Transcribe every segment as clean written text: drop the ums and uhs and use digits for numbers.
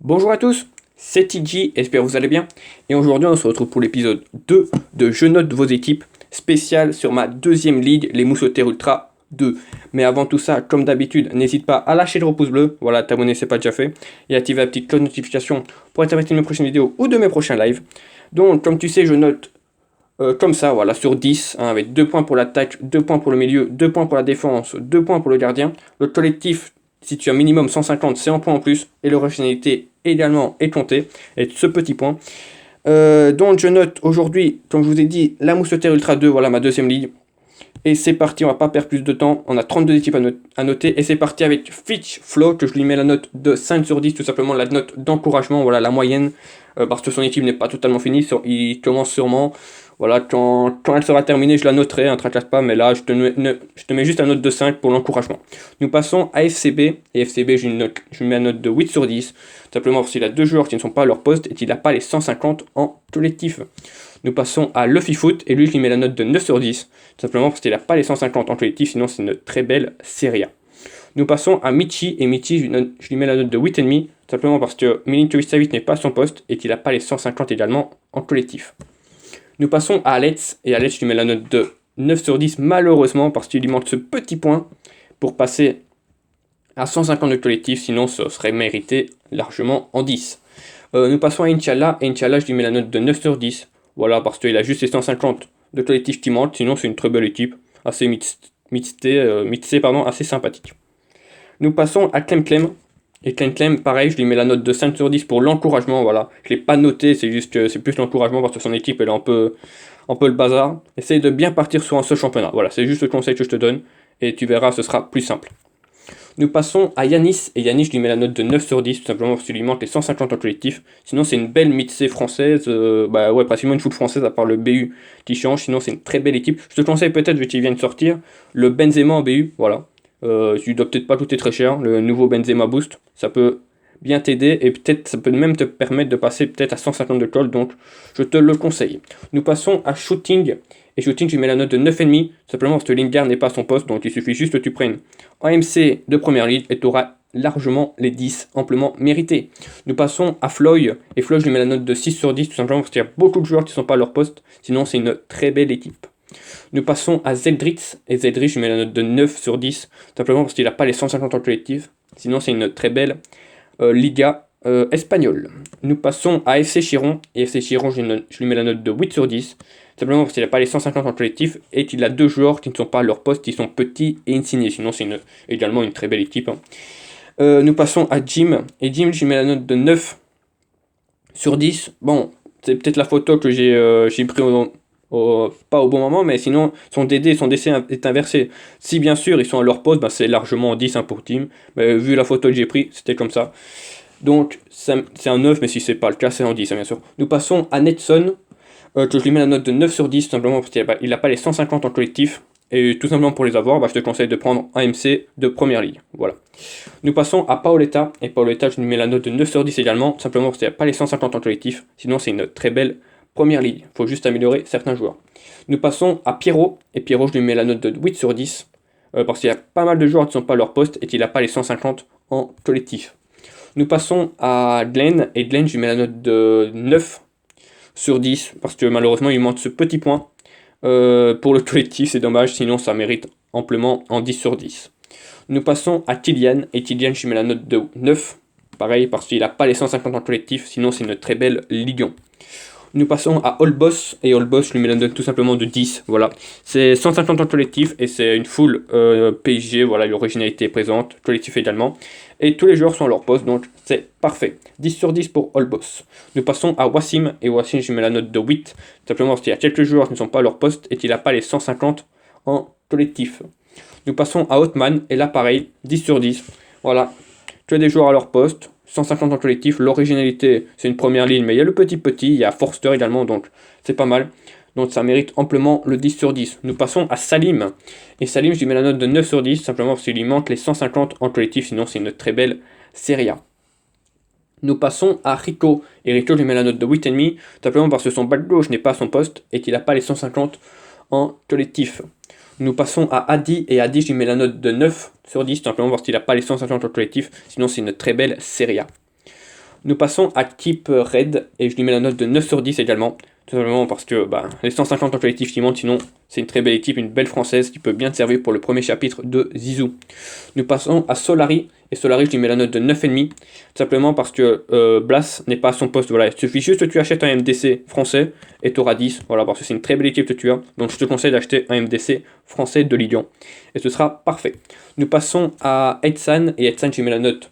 Bonjour à tous, c'est TG, j'espère que vous allez bien. Et aujourd'hui on se retrouve pour l'épisode 2 de Je note vos équipes, spécial sur ma deuxième ligue, les Mousquetaires Ultra 2. Mais avant tout ça, comme d'habitude, n'hésite pas à lâcher le pouce bleu, voilà, t'abonner c'est pas déjà fait, et activer la petite cloche de notification pour être averti de mes prochaines vidéos ou de mes prochains lives. Donc comme tu sais, je note comme ça, voilà, sur 10, hein, avec 2 points pour l'attaque, 2 points pour le milieu, 2 points pour la défense, 2 points pour le gardien. Le collectif, si tu as minimum 150, c'est un point en plus, et l'originalité également est comptée, et ce petit point. Donc je note aujourd'hui, comme je vous ai dit, la Mousquetaire Ultra 2, voilà ma deuxième ligue. Et c'est parti, on va pas perdre plus de temps, on a 32 équipes à noter, et c'est parti avec Fitch Flow, que je lui mets la note de 5 sur 10, tout simplement la note d'encouragement, voilà la moyenne, parce que son équipe n'est pas totalement finie, il commence sûrement. Voilà, quand elle sera terminée, je la noterai, ne tracasse pas, mais là, je te mets juste la note de 5 pour l'encouragement. Nous passons à FCB, et FCB, je lui mets la note de 8 sur 10, simplement parce qu'il a deux joueurs qui ne sont pas à leur poste et qu'il n'a pas les 150 en collectif. Nous passons à Luffy Foot, et lui, je lui mets la note de 9 sur 10, simplement parce qu'il n'a pas les 150 en collectif, sinon c'est une très belle série A. Nous passons à Michi, et Michi, je lui mets la note de 8,5, simplement parce que Milinkovic-Savic n'est pas à son poste et qu'il n'a pas les 150 également en collectif. Nous passons à Alex, et Alex, je lui mets la note de 9 sur 10, malheureusement, parce qu'il lui manque ce petit point pour passer à 150 de collectif, sinon ce serait mérité largement en 10. Nous passons à Inch'Allah, et Inch'Allah, je lui mets la note de 9 sur 10, voilà, parce qu'il a juste les 150 de collectif qui manquent, sinon c'est une très belle équipe, assez mixée, assez sympathique. Nous passons à Clem, et Clem, pareil, je lui mets la note de 5 sur 10 pour l'encouragement, voilà. Je ne l'ai pas noté, c'est juste que c'est plus l'encouragement parce que son équipe, elle est un peu le bazar. Essaye de bien partir sur un seul championnat. Voilà, c'est juste le conseil que je te donne. Et tu verras, ce sera plus simple. Nous passons à Yanis, et Yanis, je lui mets la note de 9 sur 10, tout simplement parce qu'il lui manque les 150 en collectif. Sinon, c'est une belle mixée française, pratiquement une foot française à part le BU qui change. Sinon, c'est une très belle équipe. Je te conseille peut-être, vu qu'il vient de sortir, le Benzema en BU, voilà. Tu dois peut-être pas coûter très cher, le nouveau Benzema Boost, ça peut bien t'aider et peut-être ça peut même te permettre de passer peut-être à 150 de call, donc je te le conseille. Nous passons à Shooting, et Shooting je mets la note de 9,5, simplement parce que Lingard n'est pas à son poste, donc il suffit juste que tu prennes AMC de première ligue et tu auras largement les 10 amplement mérités. Nous passons à Floyd, et Floyd je lui mets la note de 6 sur 10, tout simplement parce qu'il y a beaucoup de joueurs qui ne sont pas à leur poste, sinon c'est une très belle équipe. Nous passons à Zeldritz, et Zeldritz, je mets la note de 9 sur 10, simplement parce qu'il n'a pas les 150 en collectif, sinon c'est une très belle Liga espagnole. Nous passons à FC Chiron, et FC Chiron, je lui mets la note de 8 sur 10, simplement parce qu'il n'a pas les 150 en collectif, et qu'il a deux joueurs qui ne sont pas à leur poste, qui sont petits et insignés, sinon c'est également une très belle équipe. Nous passons à Jim, et Jim, je lui mets la note de 9 sur 10, bon, c'est peut-être la photo que j'ai pris pas au bon moment, mais sinon son DD et son DC est inversé. Si bien sûr ils sont à leur poste, c'est largement en 10 pour team. Mais vu la photo que j'ai prise, c'était comme ça. Donc c'est un 9, mais si c'est pas le cas, c'est en 10, bien sûr. Nous passons à Netson, que je lui mets la note de 9 sur 10, simplement parce qu'il n'a pas les 150 en collectif. Et tout simplement pour les avoir, je te conseille de prendre un MC de première ligue. Voilà. Nous passons à Paoletta, et Paoletta, je lui mets la note de 9 sur 10 également, simplement parce qu'il n'a pas les 150 en collectif. Sinon, c'est une très belle première ligue, il faut juste améliorer certains joueurs. Nous passons à Pierrot, et Pierrot je lui mets la note de 8 sur 10, parce qu'il y a pas mal de joueurs qui ne sont pas à leur poste et qu'il n'a pas les 150 en collectif. Nous passons à Glenn, et Glenn je lui mets la note de 9 sur 10, parce que malheureusement il manque ce petit point. Pour le collectif c'est dommage, sinon ça mérite amplement en 10 sur 10. Nous passons à Kylian, et Kylian je lui mets la note de 9, pareil parce qu'il n'a pas les 150 en collectif, sinon c'est une très belle Ligue 1. Nous passons à All Boss, et All Boss, je lui mets la note tout simplement de 10, voilà. C'est 150 en collectif, et c'est une full PSG, voilà, l'originalité est présente, collectif également. Et tous les joueurs sont à leur poste, donc c'est parfait. 10 sur 10 pour All Boss. Nous passons à Wassim, et Wassim, je lui mets la note de 8, simplement parce qu'il y a quelques joueurs qui ne sont pas à leur poste, et qu'il n'a pas les 150 en collectif. Nous passons à Hotman, et là pareil, 10 sur 10, voilà. Tu as des joueurs à leur poste, 150 en collectif, l'originalité c'est une première ligne, mais il y a le petit, il y a Forster également, donc c'est pas mal. Donc ça mérite amplement le 10 sur 10. Nous passons à Salim, et Salim je lui mets la note de 9 sur 10, simplement parce qu'il lui manque les 150 en collectif, sinon c'est une très belle Serie A. Nous passons à Rico, et Rico je lui mets la note de 8,5, simplement parce que son back gauche n'est pas à son poste, et qu'il n'a pas les 150 en collectif. Nous passons à Adi, et Adi je lui mets la note de 9 sur 10, simplement parce qu'il n'a pas les 150 en collectif, sinon c'est une très belle Serie A. Nous passons à type Red, et je lui mets la note de 9 sur 10 également. Tout simplement parce que les 150 en collectif qui montent, sinon c'est une très belle équipe, une belle française qui peut bien te servir pour le premier chapitre de Zizou. Nous passons à Solari, et Solari je lui mets la note de 9,5, tout simplement parce que Blas n'est pas à son poste. Voilà, il suffit juste que tu achètes un MDC français et tu auras 10, voilà, parce que c'est une très belle équipe que tu as, donc je te conseille d'acheter un MDC français de Ligue 1, et ce sera parfait. Nous passons à Edsan, et Edsan je lui mets la note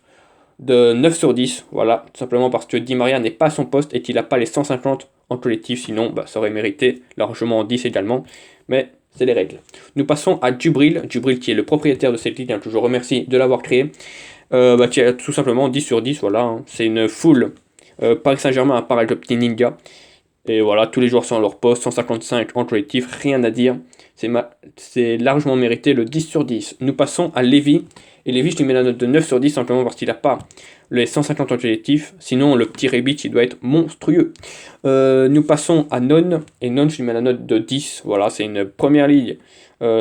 de 9 sur 10, voilà, tout simplement parce que Di Maria n'est pas à son poste et qu'il n'a pas les 150 en collectif, sinon ça aurait mérité largement en 10 également, mais c'est les règles. Nous passons à Djibril qui est le propriétaire de cette ligue, que je remercie de l'avoir créé, qui a tout simplement 10 sur 10, voilà, hein. C'est une full Paris Saint-Germain à part avec le petit Ninja, et voilà, tous les joueurs sont à leur poste, 155 en collectif, rien à dire, c'est largement mérité le 10 sur 10. Nous passons à Lévy, et Lévy je lui mets la note de 9 sur 10 simplement parce qu'il n'a pas les 150 en collectif, sinon le petit Rebic il doit être monstrueux. Nous passons à Non, et Non je lui mets la note de 10, voilà, c'est une première ligue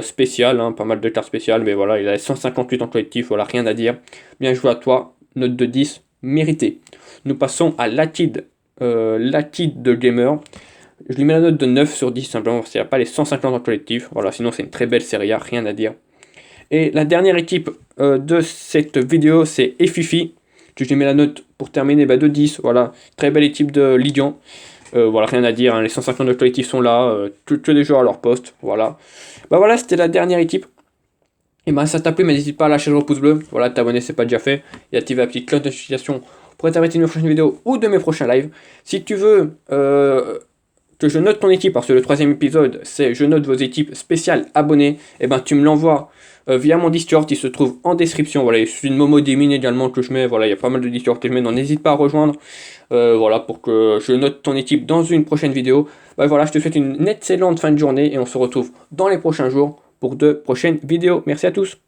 spéciale, hein, pas mal de cartes spéciales, mais voilà, il a 158 en collectif, voilà, rien à dire. Bien joué à toi, note de 10, mérité. Nous passons à Latid de Gamer. Je lui mets la note de 9 sur 10 simplement parce qu'il n'a pas les 150 en collectif, voilà, sinon c'est une très belle série A, rien à dire. Et la dernière équipe de cette vidéo, c'est Efifi. Je lui mets la note pour terminer de 10. Voilà, très belle équipe de Ligue 1. Voilà, rien à dire, hein, les 150 de collectif sont là, que des joueurs à leur poste. Voilà, voilà, c'était la dernière équipe. Et ça t'a plu, mais n'hésite pas à lâcher le pouce bleu. Voilà, t'abonner, c'est pas déjà fait. Et activer la petite cloche de notification pour être averti de mes prochaines vidéos ou de mes prochains lives. Si tu veux que je note ton équipe, parce que le 3e épisode, c'est je note vos équipes spéciales abonnés, et tu me l'envoies via mon Discord qui se trouve en description. Voilà, il suffit de Momo des mines également que je mets. Voilà, il y a pas mal de Discord que je mets, donc n'hésite pas à rejoindre. Voilà, pour que je note ton équipe dans une prochaine vidéo. Voilà, je te souhaite une excellente fin de journée et on se retrouve dans les prochains jours pour de prochaines vidéos. Merci à tous.